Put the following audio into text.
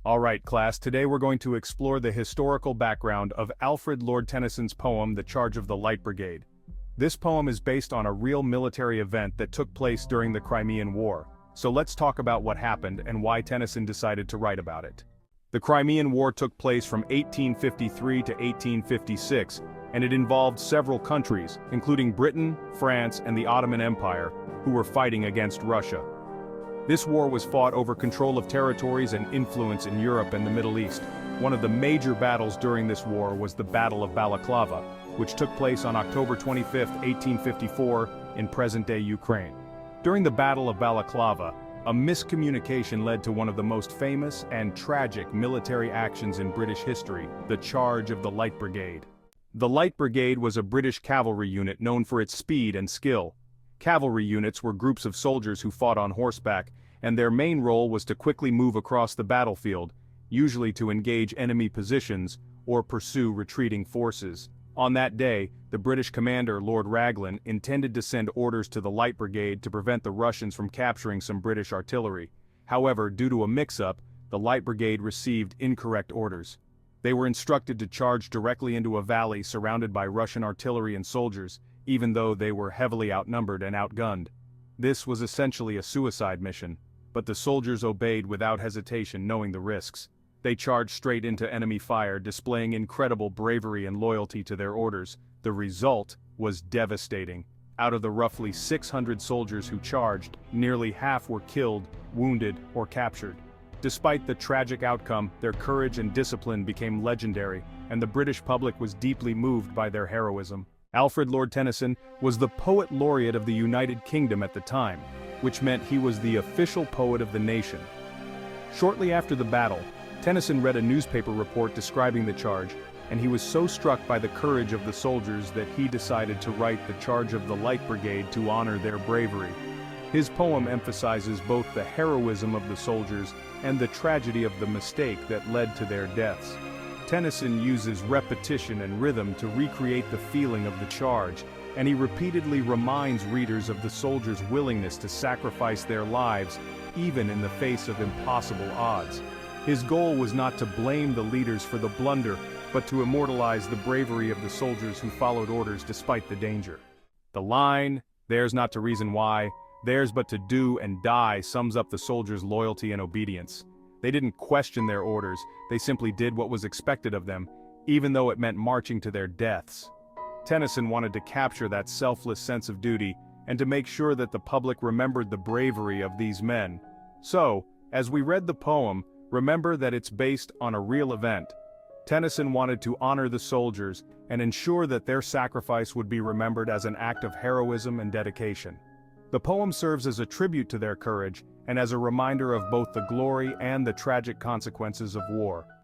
Alright class, today we're going to explore the historical background of Alfred Lord Tennyson's poem The Charge of the Light Brigade. This poem is based on a real military event that took place during the Crimean War, so let's talk about what happened and why Tennyson decided to write about it. The Crimean War took place from 1853 to 1856, and it involved several countries, including Britain, France, and the Ottoman Empire, who were fighting against Russia. This war was fought over control of territories and influence in Europe and the Middle East. One of the major battles during this war was the Battle of Balaclava, which took place on October 25, 1854, in present-day Ukraine. During the Battle of Balaclava, a miscommunication led to one of the most famous and tragic military actions in British history, the Charge of the Light Brigade. The Light Brigade was a British cavalry unit known for its speed and skill. Cavalry units were groups of soldiers who fought on horseback, and their main role was to quickly move across the battlefield, usually to engage enemy positions or pursue retreating forces. On that day, the British commander, Lord Raglan, intended to send orders to the Light Brigade to prevent the Russians from capturing some British artillery. However, due to a mix-up, the Light Brigade received incorrect orders. They were instructed to charge directly into a valley surrounded by Russian artillery and soldiers, even though they were heavily outnumbered and outgunned. This was essentially a suicide mission, but the soldiers obeyed without hesitation, knowing the risks. They charged straight into enemy fire, displaying incredible bravery and loyalty to their orders. The result was devastating. Out of the roughly 600 soldiers who charged, nearly half were killed, wounded, or captured. Despite the tragic outcome, their courage and discipline became legendary, and the British public was deeply moved by their heroism. Alfred Lord Tennyson was the poet laureate of the United Kingdom at the time, which meant he was the official poet of the nation. Shortly after the battle, Tennyson read a newspaper report describing the charge, and he was so struck by the courage of the soldiers that he decided to write The Charge of the Light Brigade to honor their bravery. His poem emphasizes both the heroism of the soldiers and the tragedy of the mistake that led to their deaths. Tennyson uses repetition and rhythm to recreate the feeling of the charge, and he repeatedly reminds readers of the soldiers' willingness to sacrifice their lives, even in the face of impossible odds. His goal was not to blame the leaders for the blunder, but to immortalize the bravery of the soldiers who followed orders despite the danger. The line, "Theirs not to reason why, theirs but to do and die," sums up the soldiers' loyalty and obedience. They didn't question their orders, they simply did what was expected of them, even though it meant marching to their deaths. Tennyson wanted to capture that selfless sense of duty, and to make sure that the public remembered the bravery of these men. So, as we read the poem, remember that it's based on a real event. Tennyson wanted to honor the soldiers and ensure that their sacrifice would be remembered as an act of heroism and dedication. The poem serves as a tribute to their courage and as a reminder of both the glory and the tragic consequences of war.